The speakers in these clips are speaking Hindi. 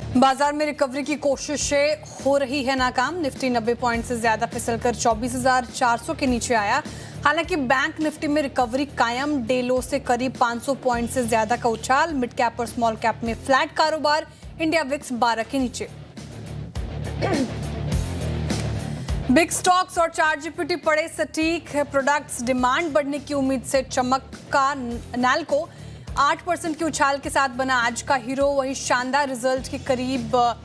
बाजार में रिकवरी की कोशिशें हो रही है नाकाम। निफ्टी 90 पॉइंट से ज्यादा फिसलकर 24,400 के नीचे आया। हालांकि बैंक निफ्टी में रिकवरी कायम, डे लो से करीब 500 पॉइंट से ज्यादा का उछाल। मिड कैप और स्मॉल कैप में फ्लैट कारोबार। इंडिया विक्स 12 के नीचे। बिग स्टॉक्स और चार्टजीपीटी पड़े सटीक। प्रोडक्ट्स डिमांड बढ़ने की उम्मीद से चमक का नैल्को 8% की उछाल के साथ बना आज का हीरो। वही शानदार रिजल्ट के करीब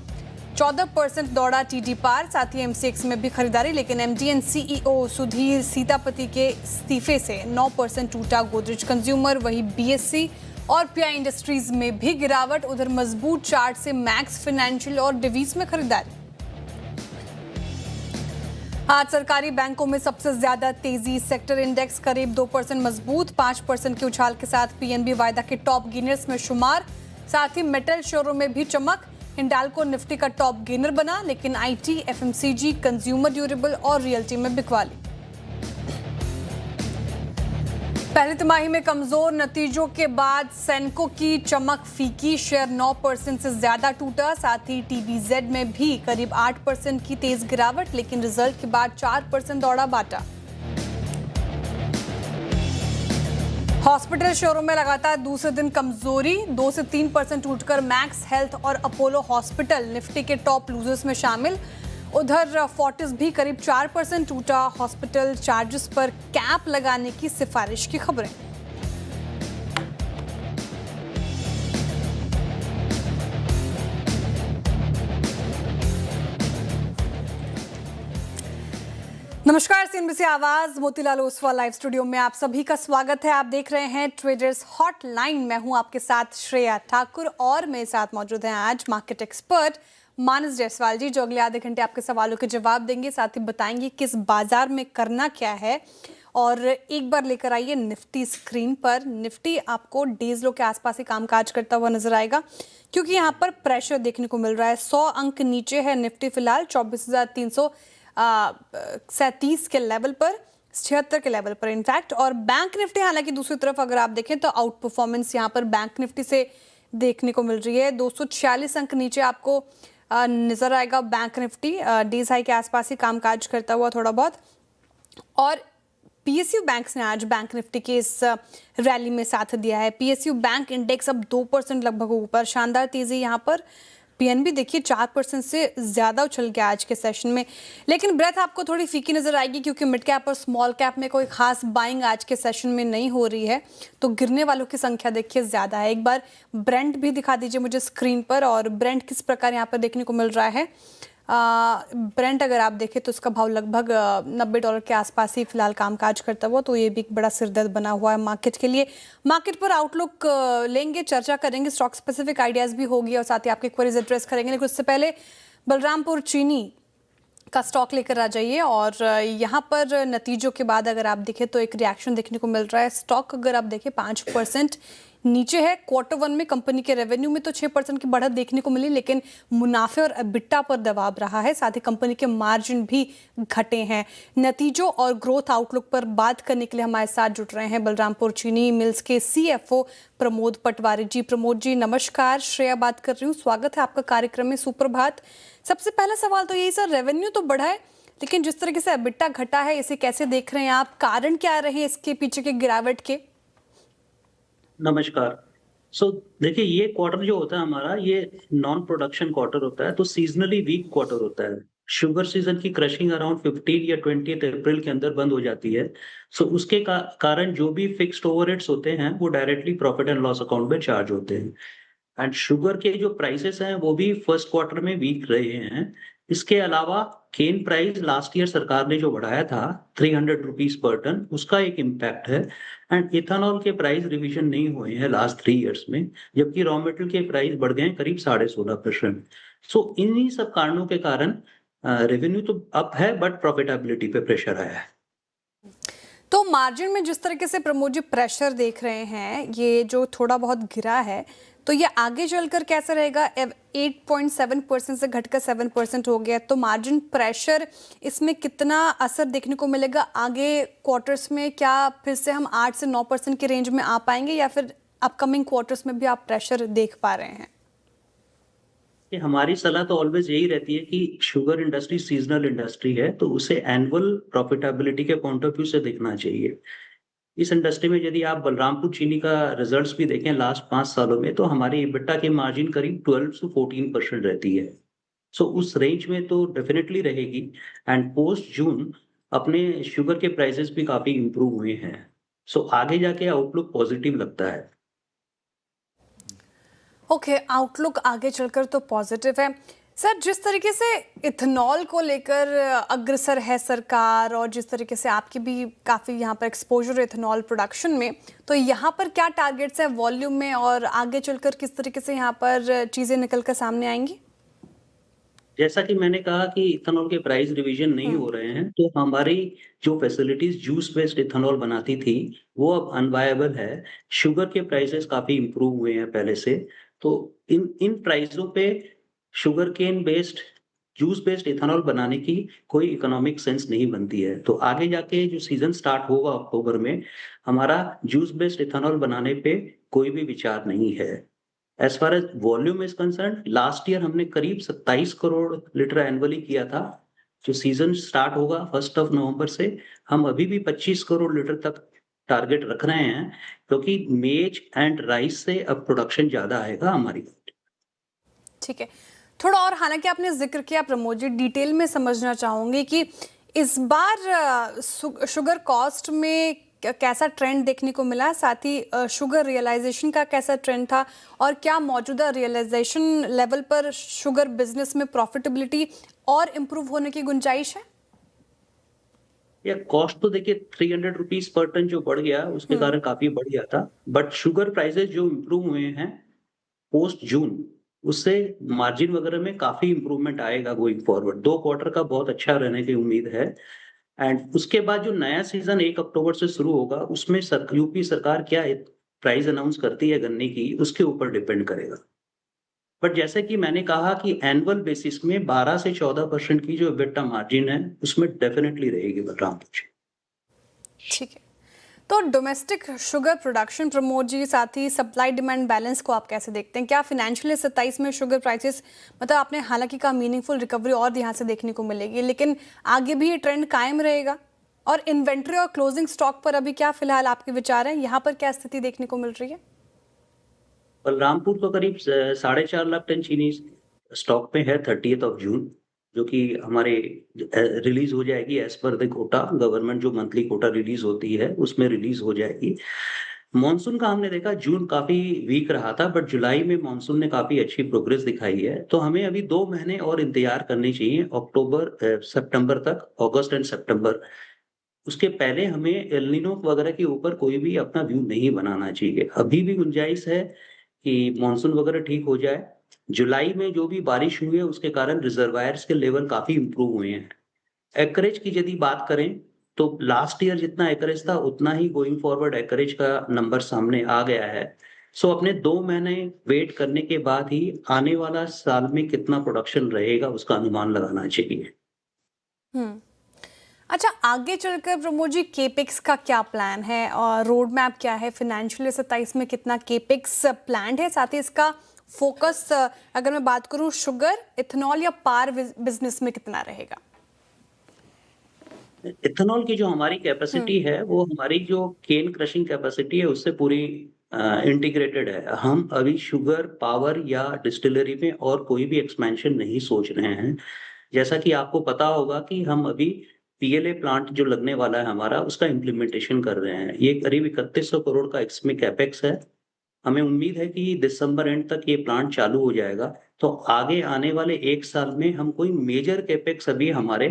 14% दौड़ा टीडी पार। साथ ही एमसीएक्स में भी खरीदारी, लेकिन एमडी सीईओ सुधीर सीतापति के इस्तीफे से 9% टूटा गोदरेज कंज्यूमर। वही बीएससी और पीआई इंडस्ट्रीज में भी गिरावट। उधर मजबूत चार्ट से मैक्स फाइनेंशियल और डिवीज में खरीदारी। आज सरकारी बैंकों में सबसे ज्यादा तेजी। सेक्टर इंडेक्स करीब 2% मजबूत, 5% के उछाल के साथ पीएनबी वायदा के टॉप गेनर्स में शुमार। साथ ही मेटल शेयरों में भी चमक। हिंडाल्को निफ्टी का टॉप गेनर बना, लेकिन आईटी, एफएमसीजी, कंज्यूमर ड्यूरेबल और रियल्टी में बिकवाली। पहली तिमाही में कमजोर नतीजों के बाद सेनको की चमक फीकी। शेयर 9% से ज्यादा टूटा। साथ ही टीबीजेड में भी करीब 8% की तेज गिरावट, लेकिन रिजल्ट के बाद 4% दौड़ा बाटा। हॉस्पिटल शेयरों में लगातार दूसरे दिन कमजोरी। 2 से 3% टूटकर मैक्स हेल्थ और अपोलो हॉस्पिटल निफ्टी के टॉप लूजर्स में शामिल। उधर फोर्टिस भी करीब 4% टूटा। हॉस्पिटल चार्जेस पर कैप लगाने की सिफारिश की खबरें। नमस्कार, सीएनबीसी आवाज मोतीलाल ओसवाल लाइव स्टूडियो में आप सभी का स्वागत है। आप देख रहे हैं ट्रेडर्स हॉटलाइन। मैं हूं आपके साथ श्रेया ठाकुर और मेरे साथ मौजूद हैं आज मार्केट एक्सपर्ट मानस जायसवाल जी, जो अगले आधे घंटे आपके सवालों के जवाब देंगे। साथ ही बताएंगे किस बाजार में करना क्या है। और एक बार लेकर आइए निफ्टी स्क्रीन पर। निफ्टी आपको डेज लो के आसपास ही कामकाज करता हुआ नजर आएगा, क्योंकि यहाँ पर प्रेशर देखने को मिल रहा है। 100 अंक नीचे है निफ्टी फिलहाल 24,337 के लेवल पर, 76 के लेवल पर इनफैक्ट। और बैंक निफ्टी हालांकि दूसरी तरफ अगर आप देखें तो आउट परफॉर्मेंस यहाँ पर बैंक निफ्टी से देखने को मिल रही है। 246 अंक नीचे आपको नजर आएगा बैंक निफ्टी। डेज हाई के आसपास ही कामकाज करता हुआ थोड़ा बहुत। और पीएसयू बैंक्स ने आज बैंक निफ्टी के इस रैली में साथ दिया है। पीएसयू बैंक इंडेक्स अब 2% लगभग ऊपर। शानदार तेजी यहाँ पर। पीएनबी देखिए 4% से ज्यादा उछल गया आज के सेशन में। लेकिन ब्रेथ आपको थोड़ी फीकी नजर आएगी, क्योंकि मिड कैप और स्मॉल कैप में कोई खास बाइंग आज के सेशन में नहीं हो रही है। तो गिरने वालों की संख्या देखिए ज्यादा है। एक बार ब्रेंट भी दिखा दीजिए मुझे स्क्रीन पर। और ब्रेंट किस प्रकार यहाँ पर देखने को मिल रहा है। ब्रेंट अगर आप देखें तो इसका भाव लगभग $90 के आसपास ही फिलहाल कामकाज करता हुआ। तो ये भी एक बड़ा सिरदर्द बना हुआ है मार्केट के लिए। मार्केट पर आउटलुक लेंगे, चर्चा करेंगे, स्टॉक स्पेसिफिक आइडियाज भी होगी और साथ ही आपके क्वेरीज एड्रेस करेंगे। लेकिन उससे पहले बलरामपुर चीनी का स्टॉक लेकर आ जाइए। और यहाँ पर नतीजों के बाद अगर आप देखें तो एक रिएक्शन देखने को मिल रहा है। स्टॉक अगर आप देखें 5% नीचे है। क्वार्टर 1 में कंपनी के रेवेन्यू में तो 6% की बढ़त देखने को मिली, लेकिन मुनाफे और एबिटा पर दबाव रहा है। साथ ही कंपनी के मार्जिन भी घटे हैं। नतीजों और ग्रोथ आउटलुक पर बात करने के लिए हमारे साथ जुट रहे हैं बलरामपुर चीनी मिल्स के सीएफओ प्रमोद पटवारी जी। प्रमोद जी नमस्कार, श्रेया बात कर रही हूँ, स्वागत है आपका कार्यक्रम में। सुप्रभात। सबसे पहला सवाल तो यही सर, रेवेन्यू तो बढ़ा है, लेकिन जिस तरीके से एबिटा घटा है, इसे कैसे देख रहे हैं आप? कारण क्या रहे हैं इसके पीछे के गिरावट के? नमस्कार। देखिए, ये क्वार्टर जो होता है हमारा, ये नॉन प्रोडक्शन क्वार्टर होता है, तो सीजनली वीक क्वार्टर होता है। शुगर सीजन की क्रशिंग अराउंड 15 या 20 अप्रैल के अंदर बंद हो जाती है। उसके कारण जो भी फिक्स्ड ओवरहेड्स होते हैं वो directly profit and loss account में चार्ज होते हैं। एंड शुगर के जो प्राइसेस हैं वो भी फर्स्ट क्वार्टर में वीक रहे हैं। इसके अलावा केन प्राइस लास्ट ईयर सरकार ने जो बढ़ाया था 300 रुपीज पर टन, उसका एक इम्पैक्ट है। एंड इथेनॉल के प्राइस रिवीजन नहीं हुए हैं लास्ट 3 इयर्स में, जबकि रॉ मटेरियल के प्राइस बढ़ गए हैं करीब 16.5%। इन्हीं सब कारणों के कारण रेवेन्यू तो अप है, बट प्रॉफिटेबिलिटी पे प्रेशर आया है। तो मार्जिन में जिस तरीके से प्रमोद जी प्रेशर देख रहे हैं, ये जो थोड़ा बहुत गिरा है, तो ये आगे चलकर कैसा रहेगा? 8.7% से घटकर 7% हो गया, तो मार्जिन प्रेशर इसमें कितना असर देखने को मिलेगा आगे क्वार्टर्स में? क्या फिर से हम 8 से 9% के रेंज में आ पाएंगे, या फिर अपकमिंग क्वार्टर्स में भी आप प्रेशर देख पा रहे हैं? कि हमारी सलाह तो ऑलवेज यही रहती है कि शुगर इंडस्ट्री सीजनल इंडस्ट्री है, तो उसे एनुअल प्रॉफिटेबिलिटी के पॉइंट ऑफ व्यू से देखना चाहिए। इस इंडस्ट्री में यदि आप बलरामपुर चीनी का रिजल्ट्स भी देखें लास्ट 5 सालों में, तो हमारी एबिटा की मार्जिन करीब 12 से 14% रहती है। सो उस रेंज में तो डेफिनिटली रहेगी। एंड पोस्ट जून अपने शुगर के प्राइसेस भी काफ़ी इम्प्रूव हुए हैं। सो आगे जाके आउटलुक पॉजिटिव लगता है। ओके, आउटलुक आगे चलकर तो पॉजिटिव है। सर, जिस तरीके से इथेनॉल को लेकर अग्रसर है सरकार और जिस तरीके से आपकी भी काफ़ी यहाँ पर एक्सपोजर है इथेनॉल प्रोडक्शन में, तो यहाँ पर क्या टारगेट्स है वॉल्यूम में और आगे चलकर किस तरीके से यहाँ पर चीज़ें निकल कर सामने आएंगी? जैसा कि मैंने कहा कि इथेनॉल के प्राइस रिवीजन नहीं हो रहे हैं, तो हमारी जो फैसिलिटीज़ जूस बेस्ड इथेनॉल बनाती थी, वो अब अनवायबल है। शुगर के प्राइसेस काफ़ी इम्प्रूव हुए हैं पहले से। तो इन इन प्राइसों पे sugarcane based juice based ethanol बनाने की कोई इकोनॉमिक सेंस नहीं बनती है। तो आगे जाके जो सीज़न स्टार्ट होगा अक्टूबर में, हमारा जूस बेस्ड इथेनॉल बनाने पे कोई भी विचार नहीं है। As far as volume is concerned, last year हमने करीब 27 करोड़ लीटर एनुअली किया था। जो सीज़न स्टार्ट होगा 1 नवंबर से, हम अभी भी 25 करोड़ लीटर तक टारगेट रख रहे हैं, क्योंकि मेज एंड राइस से अब प्रोडक्शन ज़्यादा आएगा हमारी। ठीक है। थोड़ा और, हालाँकि आपने ज़िक्र किया प्रमोद जी, डिटेल में समझना चाहूँगी कि इस बार शुगर कॉस्ट में कैसा ट्रेंड देखने को मिला? साथ ही शुगर रियलाइज़ेशन का कैसा ट्रेंड था? और क्या मौजूदा रियलाइज़ेशन लेवल पर शुगर बिज़नेस में प्रॉफ़िटेबिलिटी और इम्प्रूव होने की गुंजाइश है? या कॉस्ट तो देखिए 300 रुपीज़ पर टन जो बढ़ गया, उसके कारण काफ़ी बढ़ गया था। बट शुगर प्राइसेज़ जो इम्प्रूव हुए हैं पोस्ट जून, उससे मार्जिन वगैरह में काफ़ी इम्प्रूवमेंट आएगा गोइंग फॉरवर्ड। 2 क्वार्टर का बहुत अच्छा रहने की उम्मीद है। एंड उसके बाद जो नया सीज़न 1 अक्टूबर से शुरू होगा, उसमें यूपी सरकार क्या प्राइस अनाउंस करती है गन्ने की, उसके ऊपर डिपेंड करेगा। बट जैसे कि मैंने कहा कि एनुअल बेसिस में 12 से 14% की जो एबिटा मार्जिन है, उसमें डेफिनिटली रहेगी बलरामपुर। ठीक है। तो domestic sugar production Pramod ji, साथ ही सप्लाई डिमांड बैलेंस को आप कैसे देखते हैं? क्या फाइनेंशियल 27 में शुगर प्राइसेस, मतलब आपने हालांकि कहा मीनिंगफुल रिकवरी और यहाँ से देखने को मिलेगी, लेकिन आगे भी ये ट्रेंड कायम रहेगा? और इन्वेंट्री और क्लोजिंग स्टॉक पर अभी क्या फिलहाल आपके विचार हैं? यहाँ पर क्या स्थिति देखने को मिल रही है? बलरामपुर तो करीब 4.5 लाख टन चीनी स्टॉक पे है 30th ऑफ जून, जो कि हमारे रिलीज हो जाएगी as per the quota. Government जो मंथली कोटा रिलीज होती है, उसमें रिलीज हो जाएगी। मॉनसून का हमने देखा जून काफी वीक रहा था, बट जुलाई में मॉनसून ने काफी अच्छी प्रोग्रेस दिखाई है। तो हमें अभी 2 महीने और इंतजार करने चाहिए, अक्टूबर सितंबर तक, अगस्त एंड सितंबर। उसके पहले हमें एल नीनो वगैरह के ऊपर कोई भी अपना व्यू नहीं बनाना चाहिए। अभी भी गुंजाइश है कि मॉनसून वगैरह ठीक हो जाए। जुलाई में जो भी बारिश हुई है, उसके कारण रिजर्वायर्स के लेवल काफ़ी इम्प्रूव हुए हैं। एकरेज की यदि बात करें, तो लास्ट ईयर जितना एकरेज था, उतना ही गोइंग फॉरवर्ड एकरेज का नंबर सामने आ गया है। सो अपने 2 महीने वेट करने के बाद ही आने वाला साल में कितना प्रोडक्शन रहेगा, उसका अनुमान लगाना चाहिए। हम्म। अच्छा, आगे चलकर प्रमोद जी केपेक्स का क्या प्लान है और रोड मैप क्या है? फाइनेंशियल 27 में कितना केपेक्स प्लान है? साथ ही इसका फोकस, अगर मैं बात करूं शुगर, इथेनॉल या पार बिजनेस में कितना रहेगा? इथेनॉल की जो हमारी कैपेसिटी है, वो हमारी जो केन क्रशिंग कैपेसिटी है, उससे पूरी इंटीग्रेटेड है। हम अभी शुगर, पावर या डिस्टिलरी में और कोई भी एक्सपेंशन नहीं सोच रहे हैं। जैसा कि आपको पता होगा कि हम अभी पीएलए प्लांट जो लगने वाला है हमारा, उसका इम्प्लीमेंटेशन कर रहे हैं। ये करीब 3100 करोड़ का इसमें कैपेक्स है। हमें उम्मीद है कि दिसंबर एंड तक ये प्लांट चालू हो जाएगा। तो आगे आने वाले 1 साल में हम कोई मेजर कैपेक्स अभी हमारे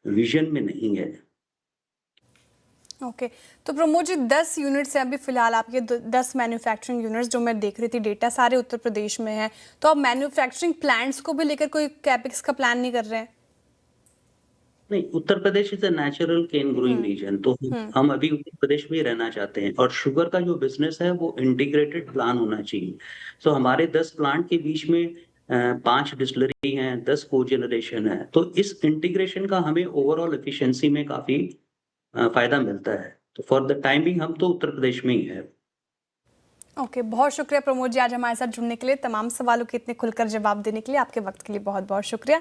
विज़न में नहीं है। ओके। तो प्रमोद जी 10 यूनिट्स हैं अभी फिलहाल आपके, 10 मैन्युफैक्चरिंग यूनिट्स जो मैं देख रही थी, डेटा सारे उत्तर प्रदेश में है। तो आप मैन्युफैक्चरिंग प्लांट्स को भी लेकर कोई कैपेक्स का प्लान नहीं कर रहे हैं? नहीं, Uttar Pradesh is a natural cane growing region, तो हम्म। हम अभी उत्तर प्रदेश में ही रहना चाहते हैं। और शुगर का जो बिज़नेस है, वो इंटीग्रेटेड प्लान होना चाहिए। सो हमारे 10 प्लांट के बीच में 5 डिस्टिलरी हैं, 10 कोजेनरेशन है। तो इस इंटीग्रेशन का हमें ओवरऑल एफिशिएंसी में काफ़ी फ़ायदा मिलता है। तो फॉर द टाइम बिंग हम तो उत्तर प्रदेश में ही हैं। ओके, बहुत शुक्रिया प्रमोद जी आज हमारे साथ जुड़ने के लिए, तमाम सवालों के इतने खुलकर जवाब देने के लिए। आपके वक्त के लिए बहुत बहुत शुक्रिया।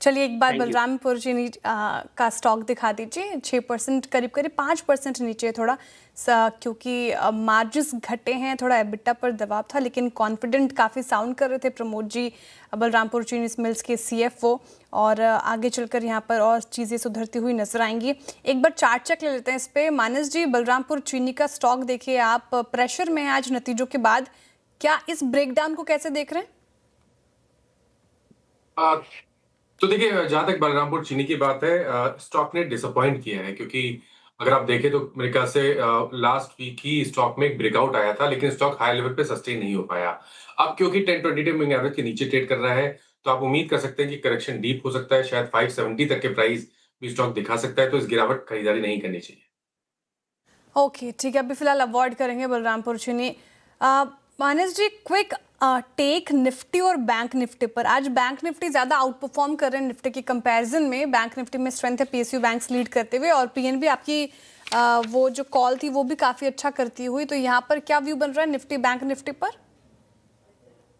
चलिए एक बार थैंक यू। बलरामपुर चीनी का स्टॉक दिखा दीजिए। 6% करीब करीब 5% नीचे थोड़ा क्योंकि मार्जिन्स घटे हैं, थोड़ा एबिटा पर दबाव था, लेकिन कॉन्फिडेंट काफ़ी साउंड कर रहे थे प्रमोद जी, बलरामपुर चीनी मिल्स के CFO, और आगे चलकर यहाँ पर और चीज़ें सुधरती हुई नजर आएंगी। एक बार चार्ट चेक ले लेते हैं इस पे। मानस जी, बलरामपुर चीनी का स्टॉक देखिए आप, प्रेशर में है आज नतीजों के बाद, क्या इस ब्रेकडाउन को कैसे देख रहे हैं? तो देखिए, जहां तक बलरामपुर चीनी की बात है, स्टॉक ने डिसअपॉइंट किया है, क्योंकि अगर आप देखें तो मेरे ख्याल से लास्ट वीक ही स्टॉक में एक ब्रेकआउट आया था, लेकिन स्टॉक हाई लेवल पे सस्टेन नहीं हो पाया। अब क्योंकि 10-20 डे मूविंग एवरेज के नीचे ट्रेड कर रहा है, तो आप उम्मीद कर सकते हैं कि करेक्शन डीप हो सकता है, शायद 570 तक के प्राइस भी स्टॉक दिखा सकता है, तो इस गिरावट खरीदारी नहीं करनी चाहिए। ओके, ठीक है, अभी फिलहाल अवॉइड करेंगे बलरामपुर चीनी। मानस जी, क्विक टेक निफ्टी और बैंक निफ्टी पर। आज बैंक निफ्टी ज़्यादा आउट परफॉर्म कर रहे हैं निफ्टी की कंपैरिजन में। बैंक निफ्टी में स्ट्रेंथ है PSU बैंक्स लीड करते हुए, और PNB आपकी वो जो कॉल थी वो भी काफ़ी अच्छा करती हुई। तो यहाँ पर क्या व्यू बन रहा है निफ्टी बैंक निफ्टी पर?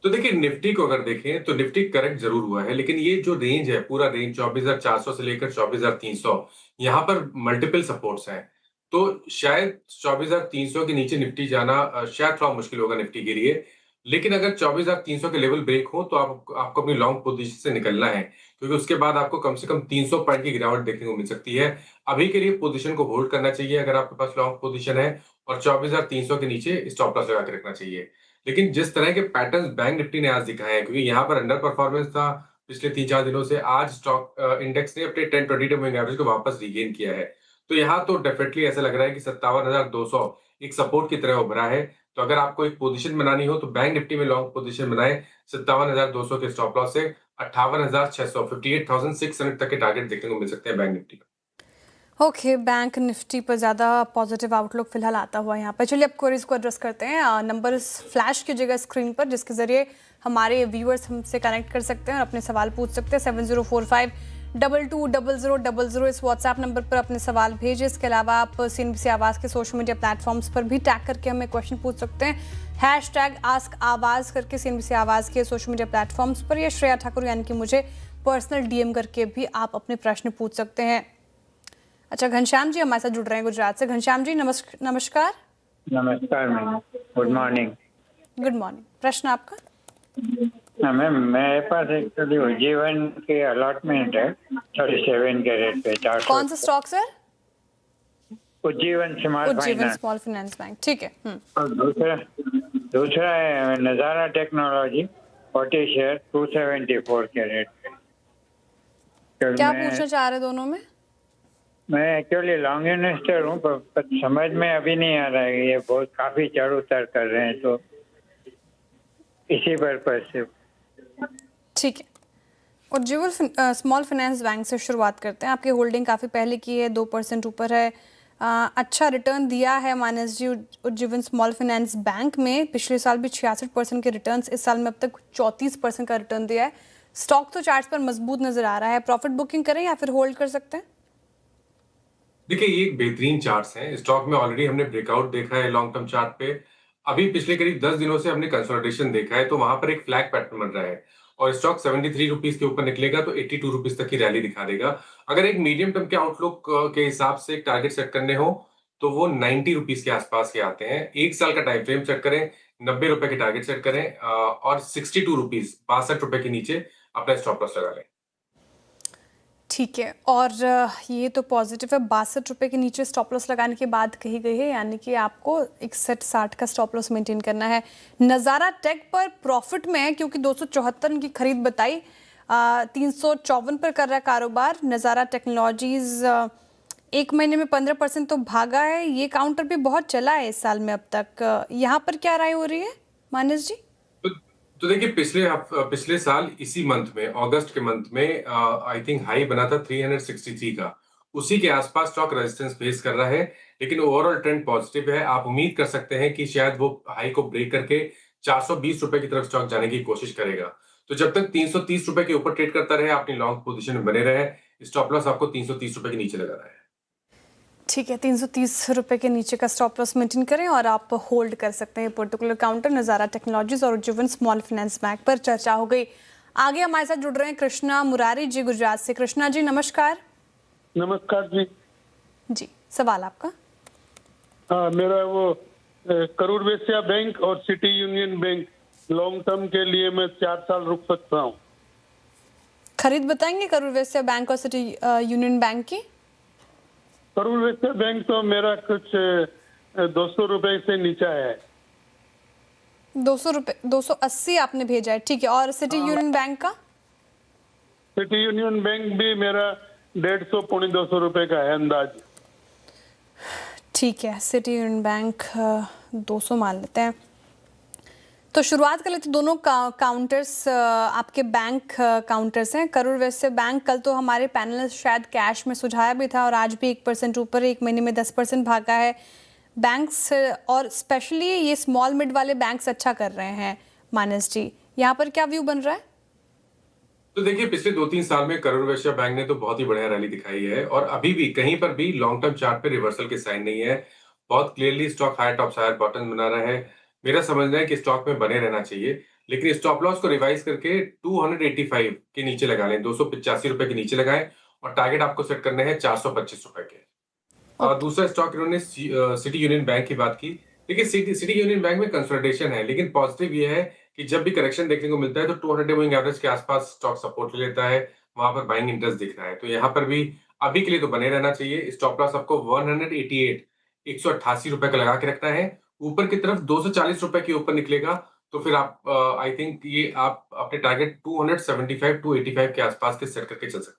तो देखिए, निफ्टी को अगर देखें तो निफ्टी करेक्ट जरूर हुआ है, लेकिन ये जो रेंज है, पूरा रेंज 24,400 से लेकर 24,300, यहाँ पर मल्टीपल सपोर्ट्स हैं। तो शायद 24,300 के नीचे निफ्टी जाना शायद थोड़ा मुश्किल होगा निफ्टी के लिए। लेकिन अगर 24,300 के लेवल ब्रेक हो तो आपको अपनी लॉन्ग पोजीशन से निकलना है, क्योंकि उसके बाद आपको कम से कम 300 पॉइंट की गिरावट देखने को मिल सकती है। अभी के लिए पोजीशन को होल्ड करना चाहिए अगर आपके पास लॉन्ग पोजीशन है, और 24,300 के नीचे स्टॉप लॉस लगा के रखना चाहिए। लेकिन जिस तरह के पैटर्न्स बैंक निफ्टी ने आज दिखाए हैं, क्योंकि यहाँ पर अंडर परफॉर्मेंस था पिछले 3-4 दिनों से, आज स्टॉक इंडेक्स ने अपने 10-20 डे मूविंग एवरेज को वापस रीगेन किया है। तो यहाँ तो डेफिनेटली ऐसा लग रहा है कि 57,200 एक सपोर्ट की तरह उभरा है। तो अगर आपको एक पोजीशन बनानी हो तो बैंक निफ्टी में लॉन्ग पोजीशन बनाए 57,200 के स्टॉप लॉस से 58,600 58,600 तक के टारगेट देखने को मिल सकते हैं बैंक निफ्टी का। ओके, बैंक निफ्टी पर ज़्यादा पॉजिटिव आउटलुक फिलहाल आता हुआ यहाँ पर। चलिए अब क्वेरीज को एड्रेस करते हैं। नंबर फ्लैश कीजिएगा स्क्रीन पर, जिसके ज़रिए हमारे व्यूअर्स हमसे कनेक्ट कर सकते हैं और अपने सवाल पूछ सकते हैं। 7045220000 इस व्हाट्सएप नंबर पर अपने सवाल भेजें। इसके अलावा आप CNBC आवाज़ के सोशल मीडिया प्लेटफॉर्म्स पर भी टैग करके हमें क्वेश्चन पूछ सकते हैं। #AskAwaz करके CNBC आवाज़ के सोशल मीडिया प्लेटफॉर्म्स पर, या श्रेया ठाकुर यानी कि मुझे पर्सनल DM करके भी आप अपने प्रश्न पूछ सकते हैं। अच्छा, घनश्याम जी हमारे साथ जुड़ रहे हैं गुजरात से। घनश्याम जी नमस्कार। नमस्कार ma'am, good morning. Good morning, प्रश्न आपका। मैम, मेरे पास एक्चुअली उज्जीवन के अलॉटमेंट है 37 के रेट पे 400। कौन सा stock sir? Ujjivan small Ujjivan finance. Small finance bank, ठीक है। और दूसरा है नजारा टेक्नोलॉजी 40 शेयर 274 के रेट पे। तो क्या पूछना चाह रहे दोनों में? मैं एक्चुअली लॉन्ग इन्वेस्टर हूँ, पर समझ में अभी नहीं आ रहा है, ये बहुत काफी चढ़ उतर कर रहे हैं, तो इसी पर्पज से। ठीक है, उज्जीवन स्मॉल फाइनेंस बैंक से शुरुआत करते हैं। आपकी होल्डिंग काफ़ी पहले की है, 2% ऊपर है। अच्छा रिटर्न दिया है मानस जी उज्जीवन स्मॉल फाइनेंस बैंक में। पिछले साल भी 66% के रिटर्न, इस साल में अब तक 34% का रिटर्न दिया है। स्टॉक तो चार्ट पर मजबूत नजर आ रहा है। प्रॉफिट बुकिंग करें या फिर होल्ड कर सकते हैं? देखिए, ये एक बेहतरीन चार्ट्स हैं। स्टॉक में ऑलरेडी हमने ब्रेकआउट देखा है लॉन्ग टर्म चार्ट पे। अभी पिछले करीब 10 दिनों से हमने कंसोलिडेशन देखा है, तो वहां पर एक फ्लैग पैटर्न बन रहा है, और स्टॉक 73 रुपीज के ऊपर निकलेगा तो 82 रुपीज तक की रैली दिखा देगा। अगर एक मीडियम टर्म के आउटलुक के हिसाब से एक टारगेट सेट करने हो तो वो 90 रुपीज के आसपास के आते हैं। एक साल का टाइम फ्रेम सेट करें, 90 रुपए के टारगेट सेट करें, और 62 रुपीज 62 रुपए के नीचे अपना स्टॉप लॉस लगा लें। ठीक है, और ये तो पॉजिटिव है। 62 रुपये के नीचे स्टॉप लॉस लगाने के बाद कही गई है, यानी कि आपको 61-60 का स्टॉप लॉस मेंटेन करना है। नज़ारा टेक पर प्रॉफिट में है, क्योंकि 274 की खरीद बताई, 354 पर कर रहा है कारोबार। नज़ारा टेक्नोलॉजीज एक महीने में 15% तो भागा है। ये काउंटर भी बहुत चला है इस साल में अब तक। यहाँ पर क्या राय हो रही है मानस जी? तो देखिए, पिछले साल इसी मंथ में, अगस्त के मंथ में आई थिंक हाई बना था 363 का। उसी के आसपास स्टॉक रेजिस्टेंस फेस कर रहा है, लेकिन ओवरऑल ट्रेंड पॉजिटिव है। आप उम्मीद कर सकते हैं कि शायद वो हाई को ब्रेक करके 420 रुपए की तरफ स्टॉक जाने की कोशिश करेगा। तो जब तक 330 रुपए के ऊपर ट्रेड करता रहे, अपनी लॉन्ग पोजीशन में बने रहे। स्टॉप लॉस आपको 330 रुपए के नीचे लगा रहा है। ठीक है, 330 रुपए के नीचे का स्टॉप लॉस मेंटेन करें और आप होल्ड कर सकते हैं पर्टिकुलर काउंटर। नज़ारा टेक्नोलॉजीज और उज्जीवन स्मॉल फाइनेंस बैंक पर चर्चा हो गई। आगे हमारे साथ जुड़ रहे हैं कृष्णा मुरारी जी गुजरात से। कृष्णा जी नमस्कार। नमस्कार जी। जी सवाल आपका। हाँ, मेरा वो करूर वैश्य बैंक और city union bank long term के लिए मैं 4 साल रुक सकता हूँ। खरीद बताएंगे करूर वैश्य बैंक और सिटी यूनियन बैंक की? करूर वैश्य बैंक तो मेरा कुछ 200 रुपए से नीचा है। 200 रुपए, 280 आपने भेजा है, ठीक है। और सिटी यूनियन बैंक का? सिटी यूनियन बैंक भी मेरा 150 पौने 200 रुपए का है अंदाज। ठीक है, सिटी यूनियन बैंक 200 मान लेते हैं। तो शुरुआत कर लेते, दोनों काउंटर्स आपके बैंक काउंटर्स हैं। करूर वैश्य बैंक कल तो हमारे पैनल ने शायद कैश में सुझाया भी था और आज भी 1% ऊपर, एक महीने में 10% भागा है। बैंक्स और स्पेशली ये स्मॉल मिड वाले बैंक्स अच्छा कर रहे हैं। मानस जी, यहाँ पर क्या व्यू बन रहा है? तो देखिए, पिछले 2-3 साल में करूर वैश्य बैंक ने तो बहुत ही बढ़िया रैली दिखाई है और अभी भी कहीं पर भी लॉन्ग टर्म चार्ट पे रिवर्सल के साइन नहीं है। बहुत clearly stock higher top higher bottom बना रहा है। मेरा समझना है कि स्टॉक में बने रहना चाहिए, लेकिन स्टॉप लॉस को रिवाइज करके 285 के नीचे लगा लें, 285 रुपए के नीचे लगाएं और टारगेट आपको सेट करने हैं 425 रुपए के। और दूसरा स्टॉक इन्होंने सिटी यूनियन बैंक की बात की। देखिए, सिटी यूनियन बैंक में कंसोलिडेशन है, लेकिन पॉजिटिव ये है कि जब भी करेक्शन देखने को मिलता है तो 200 डे मूविंग एवरेज के आसपास स्टॉक सपोर्ट ले लेता है, वहां पर बाइंग इंटरेस्ट दिख रहा है। तो यहाँ पर भी अभी के लिए तो बने रहना चाहिए। स्टॉप लॉस आपको 188 रुपए का लगा के रखना है। ऊपर की तरफ 240 रुपए के ऊपर निकलेगा तो फिर आप आई थिंक ये आप अपने टारगेट 275 टू 85 के आसपास के सेट करके चल सकते हैं।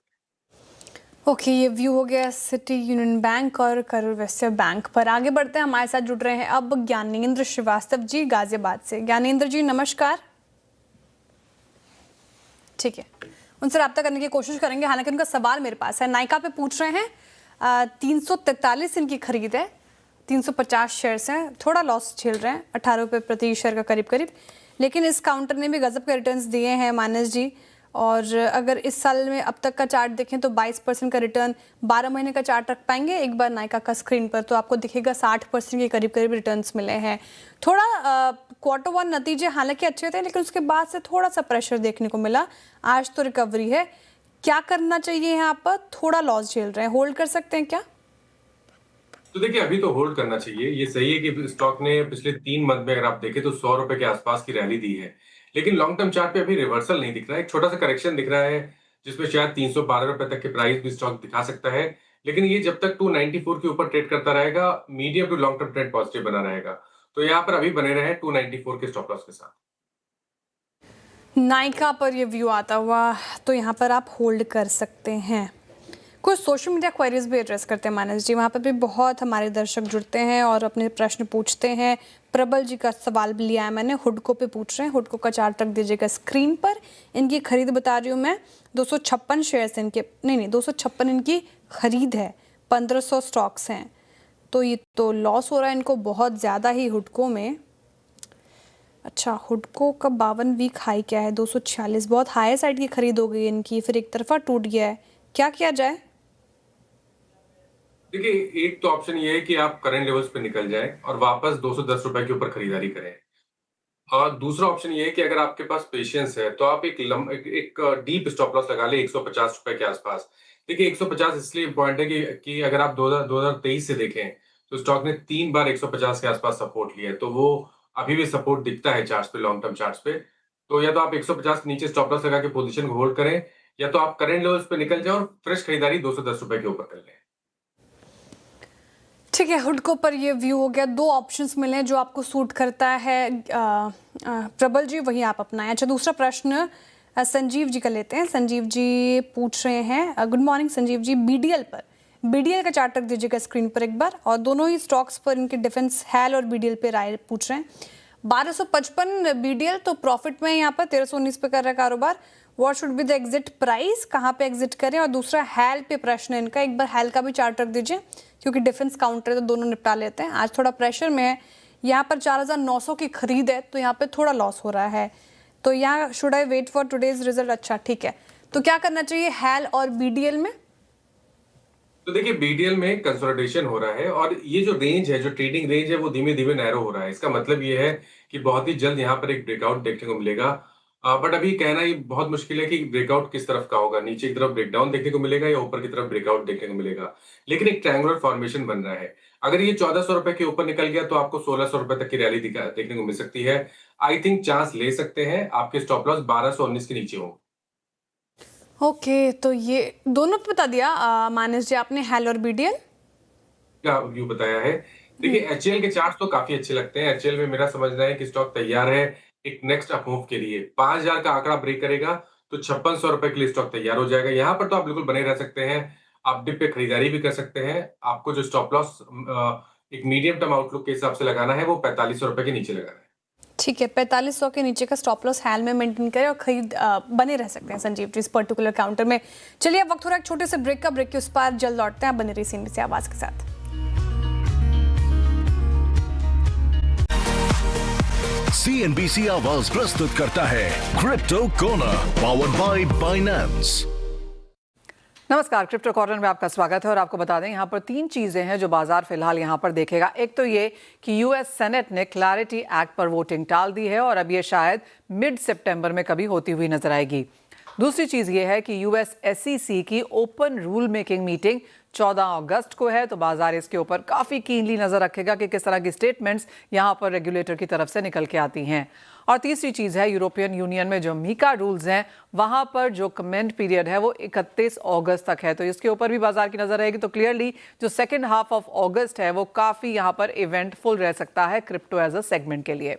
ओके, ये व्यू हो गया सिटी यूनियन बैंक और करूर वैश्य बैंक पर। आगे बढ़ते हैं, हमारे साथ जुड़ रहे हैं अब ज्ञानेंद्र श्रीवास्तव जी गाजियाबाद से। ज्ञानेंद्र जी नमस्कार। ठीक है, उनसे रब्ता करने की कोशिश करेंगे, हालांकि उनका सवाल मेरे पास है। नायका पे पूछ रहे हैं, 343 इनकी खरीद है, 350 शेयर्स हैं, थोड़ा लॉस झेल रहे हैं, 18 रुपये प्रति शेयर का करीब करीब, लेकिन इस काउंटर ने भी गजब के रिटर्न्स दिए हैं मानस जी। और अगर इस साल में अब तक का चार्ट देखें तो 22% का रिटर्न, 12 महीने का चार्ट रख पाएंगे एक बार नायका का स्क्रीन पर तो आपको दिखेगा 60% के करीब करीब रिटर्न्स मिले हैं। थोड़ा Q1 नतीजे हालांकि अच्छे थे, लेकिन उसके बाद से थोड़ा सा प्रेशर देखने को मिला। आज तो रिकवरी है, क्या करना चाहिए यहाँ पर? थोड़ा लॉस झेल रहे हैं, होल्ड कर सकते हैं क्या? तो देखिए, अभी तो होल्ड करना चाहिए। ये सही है कि स्टॉक ने पिछले 3 मंथ में अगर आप देखें तो 100 रुपए के आसपास की रैली दी है, लेकिन लॉन्ग टर्म चार्ट पे अभी रिवर्सल नहीं दिख रहा है। एक छोटा सा करेक्शन दिख रहा है जिसमें शायद 312 रुपए तक के प्राइस भी स्टॉक दिखा सकता है, लेकिन ये जब तक 294 के ऊपर ट्रेड करता रहेगा, medium to long term trend positive बना रहेगा। तो यहाँ पर अभी बने रहे 294 के स्टॉप लॉस के साथ। नायका पर ये व्यू आता हुआ तो यहाँ पर आप होल्ड कर सकते हैं। कुछ सोशल मीडिया क्वेरीज भी एड्रेस करते हैं मानस जी, वहाँ पर भी बहुत हमारे दर्शक जुड़ते हैं और अपने प्रश्न पूछते हैं। प्रबल जी का सवाल भी लिया है मैंने, हुडको पे पूछ रहे हैं, हुडको का चार्ट रख दीजिएगा स्क्रीन पर। इनकी खरीद बता रही हूँ मैं, 256 शेयर्स इनके, नहीं 256 इनकी खरीद है, 1500 स्टॉक्स हैं, तो ये तो लॉस हो रहा है इनको बहुत ज़्यादा ही हुडको में। अच्छा, हुडको का 52 वीक हाई क्या है? 246, बहुत हाई साइड की खरीद हो गई इनकी, फिर एक तरफा टूट गया है, क्या किया जाए? देखिए, एक तो ऑप्शन ये है कि आप करंट लेवल्स पे निकल जाएं और वापस 210 रुपए के ऊपर खरीदारी करें। और दूसरा ऑप्शन ये है कि अगर आपके पास पेशेंस है तो आप एक डीप स्टॉप लॉस लगा ले 150 रुपए के आसपास। देखिए, 150 इसलिए इंपॉर्टेंट है कि अगर आप 2023 से देखें तो स्टॉक ने 3 बार 150 के आसपास सपोर्ट लिया है, तो वो अभी भी सपोर्ट दिखता है चार्ट्स पे, लॉन्ग टर्म चार्ट्स पे। तो या तो आप 150 के नीचे स्टॉप लॉस लगा के पोजीशन को होल्ड करें, या तो आप करंट लेवल्स पे निकल जाएं और फ्रेश खरीदारी 210 रुपए के ऊपर कर लें। ठीक है, हुडको पर ये व्यू हो गया। 2 ऑप्शंस मिले जो आपको सूट करता है प्रबल जी, वही आप अपनाएं। अच्छा, दूसरा प्रश्न संजीव जी का लेते हैं। संजीव जी पूछ रहे हैं, good morning Sanjeev ji, BDL पर, बीडीएल का चार्ट रख दीजिएगा स्क्रीन पर एक बार, और दोनों ही स्टॉक्स पर इनके डिफेंस हैल और बीडीएल पे राय पूछ रहे हैं। 1255 बीडीएल तो प्रॉफिट में यहाँ पर 1319 पे कर रहा है कारोबार। What should be the exit price, कहाँ पे एग्जिट करें? और दूसरा हैल पे प्रश्न है इनका, एक बार हैल का भी चार्ट रख दीजिए, क्योंकि डिफेंस काउंटर है तो दोनों निपटा लेते हैं। आज थोड़ा प्रेशर में है, यहाँ पर 4900 की खरीद है तो यहाँ पे थोड़ा लॉस हो रहा है, तो यहाँ should I wait for today's result? अच्छा ठीक है, तो क्या करना चाहिए हैल और बीडीएल में? तो देखिए बीडीएल में कंसोलिडेशन हो रहा है और ये जो रेंज है, जो ट्रेडिंग रेंज है, वो धीमे-धीमे नैरो हो रहा है। इसका मतलब ये है कि बहुत ही जल्द यहाँ पर एक ब्रेकआउट देखने को मिलेगा। बट अभी कहना ये बहुत मुश्किल है कि ब्रेकआउट किस तरफ का होगा, नीचे की तरफ ब्रेकडाउन देखने को मिलेगा या ऊपर की तरफ ब्रेकआउट देखने को मिलेगा। लेकिन एक ट्रायंगुलर फॉर्मेशन बन रहा है। अगर ये 1400 रुपए के ऊपर निकल गया तो आपको 1600 रुपए तक की रैली देखने को मिल सकती है। आई थिंक चांस ले सकते हैं, आपके स्टॉप लॉस 1219 के नीचे हो। ओके, तो ये दोनों पे बता दिया मानस जी आपने, हेल और बीडीएल का व्यू बताया है। देखिए एचएल के चार्ट्स तो काफी अच्छे लगते हैं। एचएल में मेरा समझना है कि स्टॉक तैयार है एक नेक्स्ट अप मूव के लिए। 5000 का आंकड़ा ब्रेक करेगा तो 5600 रुपए के लिए स्टॉक तैयार हो जाएगा। यहाँ पर तो आप बिल्कुल बने रह सकते हैं। आप डिप पे खरीदारी भी कर सकते हैं। आपको जो स्टॉप लॉस एक मीडियम टर्म आउटलुक के हिसाब से लगाना है वो 4500 रुपए के नीचे लगाना है। ठीक है, 4500 के नीचे का स्टॉप लॉस हैल में मेंटेन करें और खरीद बने रह सकते हैं संजीव जी इस पर्टिकुलर काउंटर में। चलिए अब वक्त हो रहा है एक छोटे से ब्रेक का, ब्रेक के उस पार जल्द लौटते हैं। आप बने रही सीएनबीसी आवाज के साथ। सीएनबीसी आवाज प्रस्तुत करता है crypto corner powered by Binance. नमस्कार, क्रिप्टो कॉर्नर में आपका स्वागत है और आपको बता दें यहाँ पर 3 चीजें हैं जो बाजार फिलहाल यहाँ पर देखेगा। एक तो ये कि यूएस सेनेट ने क्लैरिटी एक्ट पर वोटिंग टाल दी है और अब ये शायद मिड सितंबर में कभी होती हुई नजर आएगी। दूसरी चीज ये है कि यूएस एसईसी की ओपन रूल मेकिंग मीटिंग 14 अगस्त को है, तो बाजार इसके ऊपर काफी कीनली नजर रखेगा कि किस तरह की स्टेटमेंट्स यहाँ पर रेगुलेटर की तरफ से निकल के आती हैं। और तीसरी चीज है यूरोपियन यूनियन में जो मीका रूल्स हैं वहां पर जो कमेंट पीरियड है वो 31 अगस्त तक है, तो इसके ऊपर भी बाजार की नजर रहेगी। तो क्लियरली जो सेकेंड हाफ ऑफ अगस्त है वो काफी यहाँ पर इवेंटफुल रह सकता है क्रिप्टो एज अ सेगमेंट के लिए।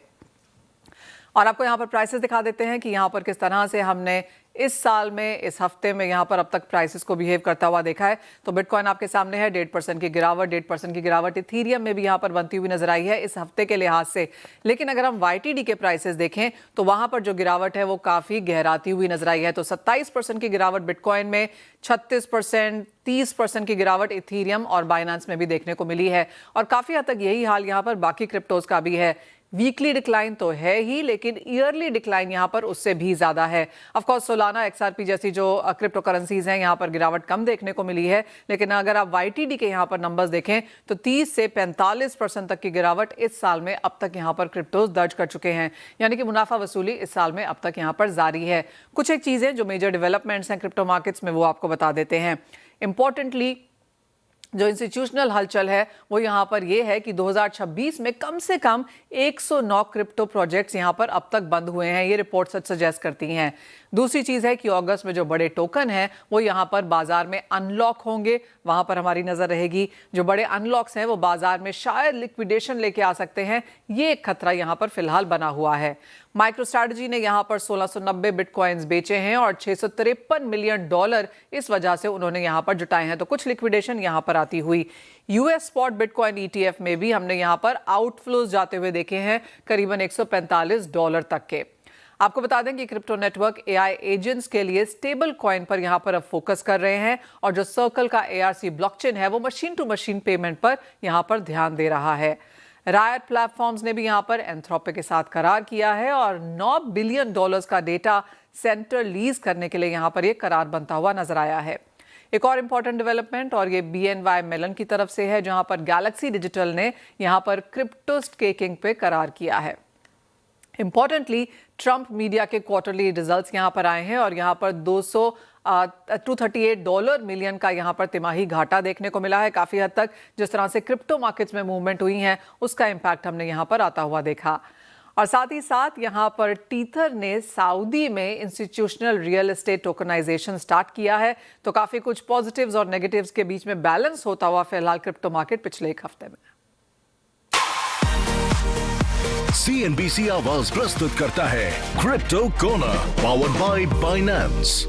और आपको यहाँ पर प्राइसेस दिखा देते हैं कि यहाँ पर किस तरह से हमने इस साल में, इस हफ्ते में यहाँ पर अब तक प्राइसेस को बिहेव करता हुआ देखा है। तो बिटकॉइन आपके सामने है 1.5% की गिरावट, 1.5% की गिरावट इथीरियम में भी यहाँ पर बनती हुई नजर आई है इस हफ्ते के लिहाज से। लेकिन अगर हम YTD के प्राइसेस देखें तो वहां पर जो गिरावट है वो काफी गहराती हुई नजर आई है। तो 27% की गिरावट बिटकॉइन में, 36%, 30% की गिरावट इथीरियम और बाइनेंस में भी देखने को मिली है। और काफी हद तक यही हाल यहाँ पर बाकी क्रिप्टोज का भी है। वीकली डिक्लाइन तो है ही, लेकिन ईयरली डिक्लाइन यहाँ पर उससे भी ज्यादा है। ऑफ कोर्स सोलाना, XRP जैसी जो क्रिप्टो करेंसीज हैं यहाँ पर गिरावट कम देखने को मिली है। लेकिन अगर आप YTD के यहाँ पर नंबर्स देखें तो 30 से 45% तक की गिरावट इस साल में अब तक यहाँ पर क्रिप्टोज दर्ज कर चुके हैं। यानी कि मुनाफा वसूली इस साल में अब तक यहाँ पर जारी है। कुछ एक चीजें जो मेजर डेवलपमेंट्स हैं क्रिप्टो मार्केट्स में वो आपको बता देते हैं। इंपॉर्टेंटली जो इंस्टीट्यूशनल हलचल है वो यहाँ पर ये है कि 2026 में कम से कम 109 क्रिप्टो प्रोजेक्ट्स यहाँ पर अब तक बंद हुए हैं, ये रिपोर्ट सच सजेस्ट करती हैं। दूसरी चीज़ है कि अगस्त में जो बड़े टोकन हैं वो यहाँ पर बाजार में अनलॉक होंगे, वहाँ पर हमारी नज़र रहेगी। जो बड़े अनलॉक्स हैं वो बाजार में शायद लिक्विडेशन लेके आ सकते हैं, ये एक खतरा यहाँ पर फिलहाल बना हुआ है। माइक्रो स्ट्रैटेजी ने यहाँ पर 1690 बिटकॉइंस बेचे हैं और $653 मिलियन इस वजह से उन्होंने यहाँ पर जुटाए हैं। तो कुछ लिक्विडेशन यहाँ पर आती हुई। यूएस स्पॉट बिटकॉइन ETF में भी हमने यहाँ पर आउटफ्लोज जाते हुए देखे हैं करीबन $145 तक के। आपको बता दें कि क्रिप्टो नेटवर्क AI एजेंट्स के लिए स्टेबल कॉइन पर यहाँ पर अब फोकस कर रहे हैं और जो सर्कल का ARC ब्लॉकचेन है वो मशीन टू मशीन पेमेंट पर यहाँ पर ध्यान दे रहा है। रायट प्लेटफॉर्म्स ने भी यहाँ पर एंथ्रोपिक के साथ करार किया है और $9 बिलियन का डेटा सेंटर लीज करने के लिए यहाँ पर ये करार बनता हुआ नजर आया है। एक और इंपॉर्टेंट डेवलपमेंट और ये BNY मेलन की तरफ से है, जहां पर गैलेक्सी डिजिटल ने यहाँ पर क्रिप्टो स्टेकिंग पे करार किया है। इंपॉर्टेंटली ट्रंप मीडिया के क्वार्टरली रिजल्ट्स यहाँ पर आए हैं और यहाँ पर $238 मिलियन का यहाँ पर तिमाही घाटा देखने को मिला है। काफी हद तक जिस तरह से क्रिप्टो मार्केट्स में मूवमेंट हुई है उसका इम्पैक्ट हमने यहाँ पर आता हुआ देखा। और साथ ही साथ यहाँ पर टीथर ने सऊदी में institutional real estate tokenization start किया है। तो काफी कुछ पॉजिटिव्स और नेगेटिव्स के बीच में बैलेंस होता हुआ फिलहाल क्रिप्टो मार्केट पिछले एक हफ्ते में। CNBC आवाज प्रस्तुत करता है crypto corner powered by Binance.